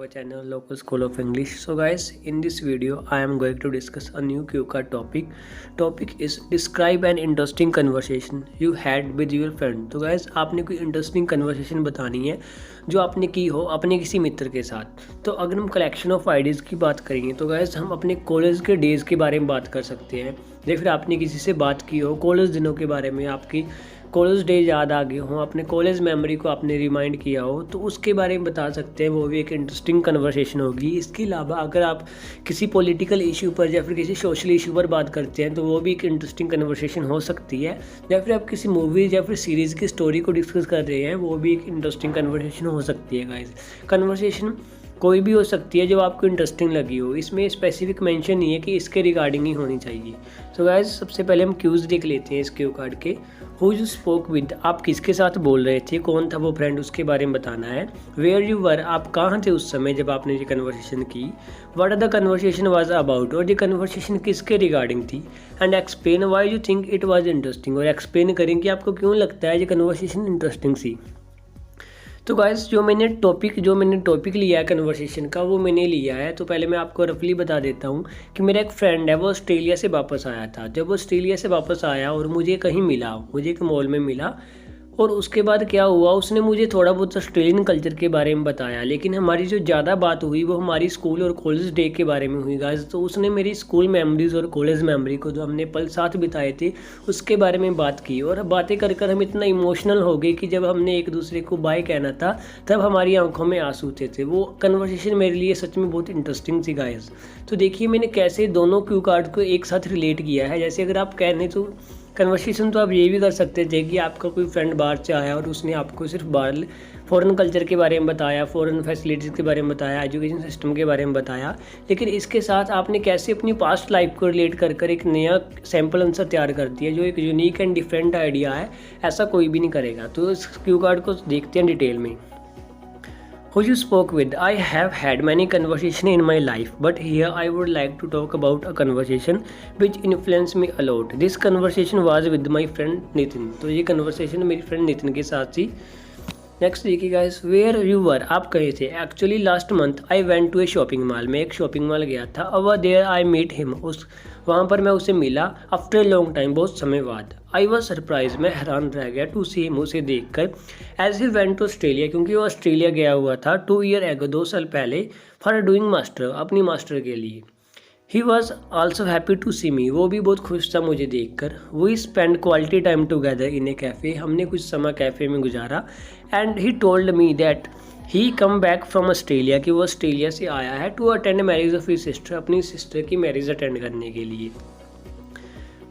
our channel Local School of English. So guys, in this video I am going to discuss a new cue card topic. Topic is describe an interesting conversation you had with your friend. तो guys, आपने कोई interesting conversation बतानी है जो आपने की हो अपने किसी मित्र के साथ. तो अगर हम कलेक्शन ऑफ आइडियाज़ की बात करेंगे तो गाइज हम अपने कॉलेज के डेज़ के बारे में बात कर सकते हैं, या फिर आपने किसी से बात की हो कॉलेज दिनों के बारे में, आपकी कॉलेज डे याद आ गए हों, अपने कॉलेज मेमोरी को आपने रिमाइंड किया हो, तो उसके बारे में बता सकते हैं. वो भी एक इंटरेस्टिंग कन्वर्सेशन होगी. इसके अलावा अगर आप किसी पॉलिटिकल इशू पर या फिर किसी सोशल इशू पर बात करते हैं तो वो भी एक इंटरेस्टिंग कन्वर्सेशन हो सकती है. या फिर आप किसी मूवीज़ या फिर सीरीज़ की स्टोरी को डिस्कस कर रहे हैं, वो भी एक इंटरेस्टिंग कन्वर्सेशन हो सकती है. गाइस, कन्वर्सेशन कोई भी हो सकती है जो आपको इंटरेस्टिंग लगी हो. इसमें स्पेसिफिक मेंशन नहीं है कि इसके रिगार्डिंग ही होनी चाहिए. तो गाइज सबसे पहले हम क्यूज़ देख लेते हैं इस क्यू कार्ड के. हु यू स्पोक विद, आप किसके साथ बोल रहे थे, कौन था वो फ्रेंड, उसके बारे में बताना है. वेयर यू वर, आप कहाँ थे उस समय जब आपने ये कन्वर्सेशन की. What are the conversation was about, और ये कन्वर्सेशन किसके रिगार्डिंग थी. And explain why you think it was interesting, और एक्सप्लेन करें कि आपको क्यों लगता है ये कन्वर्सेशन इंटरेस्टिंग सी. तो गाइस जो मैंने टॉपिक लिया है कन्वर्सेशन का, वो मैंने लिया है. तो पहले मैं आपको रफली बता देता हूँ कि मेरा एक फ्रेंड है, वो ऑस्ट्रेलिया से वापस आया था. जब वो ऑस्ट्रेलिया से वापस आया और मुझे कहीं मिला, मुझे एक मॉल में मिला, और उसके बाद क्या हुआ, उसने मुझे थोड़ा बहुत ऑस्ट्रेलियन कल्चर के बारे में बताया. लेकिन हमारी जो ज़्यादा बात हुई वो हमारी स्कूल और कॉलेज डे के बारे में हुई गाइस. तो उसने मेरी स्कूल मेमोरीज़ और कॉलेज मेमोरी को, जो हमने पल साथ बिताए थे, उसके बारे में बात की. और बातें कर कर हम इतना इमोशनल हो गए कि जब हमने एक दूसरे को बाय कहना था तब हमारी आंखों में आंसू थे. वो कन्वर्सेशन मेरे लिए सच में बहुत इंटरेस्टिंग थी गाइस. तो देखिए मैंने कैसे दोनों क्यू कार्ड को एक साथ रिलेट किया है. जैसे अगर आप कहने तो कन्वर्सेशन तो आप ये भी कर सकते थे कि आपका कोई फ्रेंड बाहर से आया और उसने आपको सिर्फ बाहर फ़ॉरेन कल्चर के बारे में बताया, फ़ॉरेन फैसिलिटीज़ के बारे में बताया, एजुकेशन सिस्टम के बारे में बताया. लेकिन इसके साथ आपने कैसे अपनी पास्ट लाइफ को रिलेट कर कर एक नया सैम्पल आंसर तैयार कर दिया जो एक यूनिक एंड डिफरेंट आइडिया है. ऐसा कोई भी नहीं करेगा. तो इस क्यू कार्ड को देखते हैं डिटेल में. Who you spoke with? I have had many conversations in my life, but here I would like to talk about a conversation which influenced me a lot. This conversation was with my friend Nitin. तो ये conversation मेरी friend Nitin के साथ थी. Next देखिए guys, where you were, आप कहे थे. Actually last month I went to a shopping mall, मैं एक शॉपिंग मॉल गया था. Over there I meet him, वहाँ पर मैं उसे मिला. आफ्टर लॉन्ग टाइम, बहुत समय बाद. आई वॉज सरप्राइज, मैं हैरान रह गया. टू सी हिम, उसे देख कर. As he went to Australia, क्योंकि वो ऑस्ट्रेलिया गया हुआ था 2 ईयर एगो, 2 साल पहले. फॉर डूइंग मास्टर, अपनी मास्टर के लिए. He was also happy to see me, वो भी बहुत खुश था मुझे देख कर. We spend quality time together in a cafe, हमने कुछ समय कैफ़े में गुजारा. And he told me that he come back from Australia, कि वो ऑस्ट्रेलिया से आया है to attend marriage of his sister, अपनी सिस्टर की मैरिज अटेंड करने के लिए.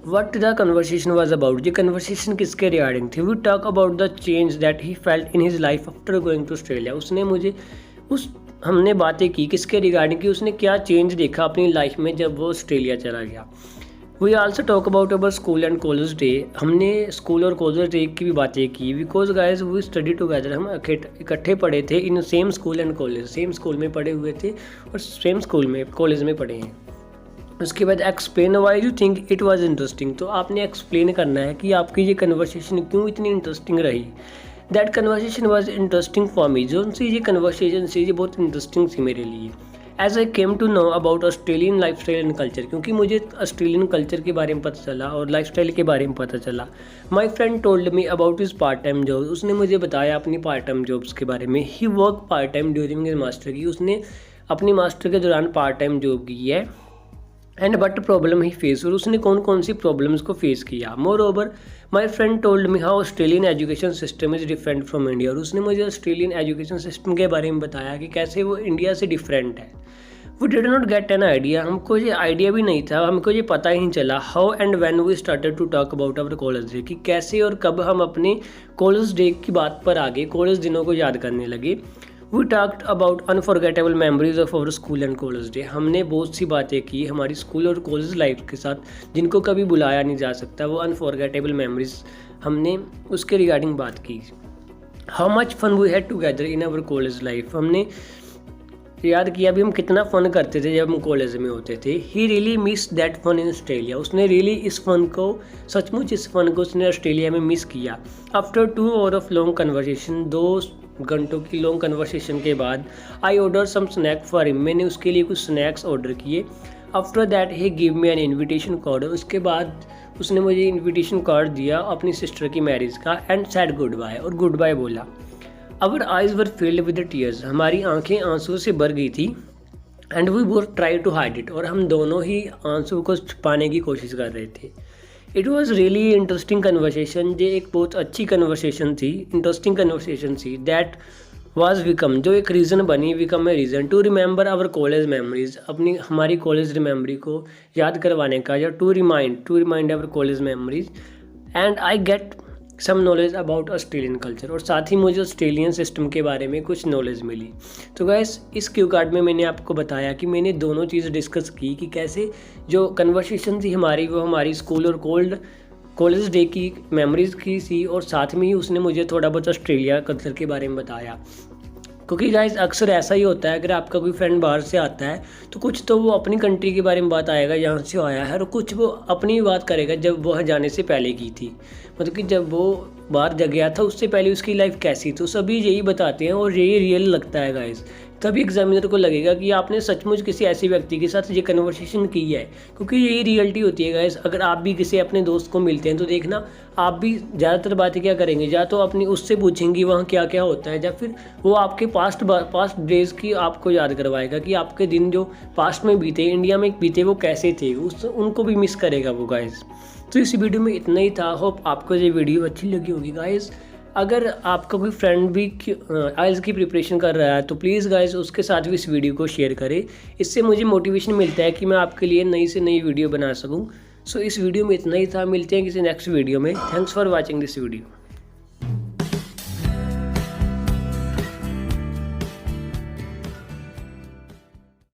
What the conversation was about, ये कन्वर्सेशन किसके रिगार्डिंग थी. We talk about the change that he felt in his life after going to Australia. उसने मुझे हमने बातें की किसके रिगार्डिंग, कि उसने क्या चेंज देखा अपनी लाइफ में जब वो ऑस्ट्रेलिया चला गया. We also talk about our school and college day, हमने स्कूल और कॉलेज डे की भी बातें की. Because guys we study together, हम इकट्ठे पढ़े थे in same school and college, same school में पढ़े हुए थे और सेम स्कूल में कॉलेज में पढ़े हैं. उसके बाद explain why you think it was interesting, तो आपने एक्सप्लेन करना है कि आपकी ये कन्वर्सेशन क्यों इतनी इंटरेस्टिंग रही. That conversation was interesting for me, जो सी ये कन्वर्सेशन थी ये बहुत इंटरेस्टिंग थी मेरे लिए. As I came to know about Australian life style and culture, क्योंकि मुझे ऑस्ट्रेलियन कल्चर के बारे में पता चला और लाइफ स्टाइल के बारे में पता चला. My friend told me about his part time job, उसने मुझे बताया अपनी पार्ट टाइम जॉब्स के बारे में. He work part time during his master, की उसने अपनी मास्टर के दौरान पार्ट टाइम जॉब की है. And but problem he face, और उसने कौन कौन सी प्रॉब्लम्स को फेस किया. More over my friend told me how Australian education system is different from India, और उसने मुझे ऑस्ट्रेलियन एजुकेशन सिस्टम के बारे में बताया कि कैसे वो इंडिया से डिफरेंट है. We did not get an idea, हमको ये आइडिया भी नहीं था, हमको ये पता ही नहीं चला. How and when we started to talk about our college day, कि कैसे और कब हम अपने कॉलेज डे की बात पर आगे कॉलेज दिनों को याद करने लगे. We talked about unforgettable memories of our school and college day, हमने बहुत सी बातें की हमारी स्कूल और कॉलेज लाइफ के साथ जिनको कभी बुलाया नहीं जा सकता. वो अनफॉरगेटेबल मेमोरीज हमने उसके रिगार्डिंग बात की. How much fun we had together in our college life, हमने याद किया भी हम कितना फ़न करते थे जब हम कॉलेज में होते थे. He really miss that fun in Australia, उसने रियली इस फन को, सचमुच इस फन को उसने ऑस्ट्रेलिया में मिस किया. After 2 hour of long conversation, 2 घंटों की लॉन्ग कन्वर्सेशन के बाद I order some snack for him, मैंने उसके लिए कुछ स्नैक्स ऑर्डर किए। After that he give me an invitation card, उसके बाद उसने मुझे इन्विटेशन कार्ड दिया अपनी सिस्टर की मैरिज का, एंड सैड गुड बाय, और गुड बाय बोला। Our eyes were filled with tears, हमारी आंखें आंसू से भर गई थी। And we both try to hide it, और हम दोनों ही आंसू को छुपाने की कोशिश कर रहे थे। It was really interesting conversation, ये एक बहुत अच्छी कन्वर्सेशन थी, इंटरेस्टिंग कन्वर्सेशन थी। दैट वाज बिकम, जो एक रीज़न बनी, become a reason to remember our college memories, अपनी हमारी कॉलेज मेमोरी को याद करवाने का, या to remind our college memories. And I get some knowledge about Australian culture, और साथ ही मुझे ऑस्ट्रेलियन सिस्टम के बारे में कुछ नॉलेज मिली। तो गाइस, इस क्यू कार्ड में मैंने आपको बताया कि मैंने दोनों चीज़ डिस्कस की कि कैसे जो कन्वर्सेशन थी हमारी, वो हमारी स्कूल और कॉलेज डे की मेमोरीज़ की थी, और साथ में ही उसने मुझे थोड़ा बहुत ऑस्ट्रेलिया कल्चर के बारे में बताया। क्योंकि गाइस अक्सर ऐसा ही होता है, अगर आपका कोई फ्रेंड बाहर से आता है तो कुछ तो वो अपनी कंट्री के बारे में बात आएगा यहाँ से आया है, और कुछ वो अपनी बात करेगा जब वो जाने से पहले की थी, मतलब कि जब वो बाहर गया था उससे पहले उसकी लाइफ कैसी, तो सभी यही बताते हैं और यही रियल लगता है गाइस। तभी एग्जामिनर को लगेगा कि आपने सचमुच किसी ऐसे व्यक्ति के साथ ये कन्वर्सेशन की है, क्योंकि यही रियलिटी होती है गाइस। अगर आप भी किसी अपने दोस्त को मिलते हैं तो देखना, आप भी ज़्यादातर बातें क्या करेंगे, या तो अपनी उससे पूछेंगे वहाँ क्या क्या होता है, या फिर वो आपके पास्ट डेज़ की आपको याद करवाएगा कि आपके दिन जो पास्ट में बीते, इंडिया में बीते, वो कैसे थे, उनको भी मिस करेगा वो गाइस। तो इस वीडियो में इतना ही था। होप आपको ये वीडियो अच्छी लगी होगी गाइस। अगर आपका कोई फ्रेंड भी आइल्स की प्रिपरेशन कर रहा है तो प्लीज़ गाइस उसके साथ भी इस वीडियो को शेयर करें, इससे मुझे मोटिवेशन मिलता है कि मैं आपके लिए नई से नई वीडियो बना सकूं। सो इस वीडियो में इतना ही था, मिलते हैं किसी नेक्स्ट वीडियो में। Thanks for watching this video.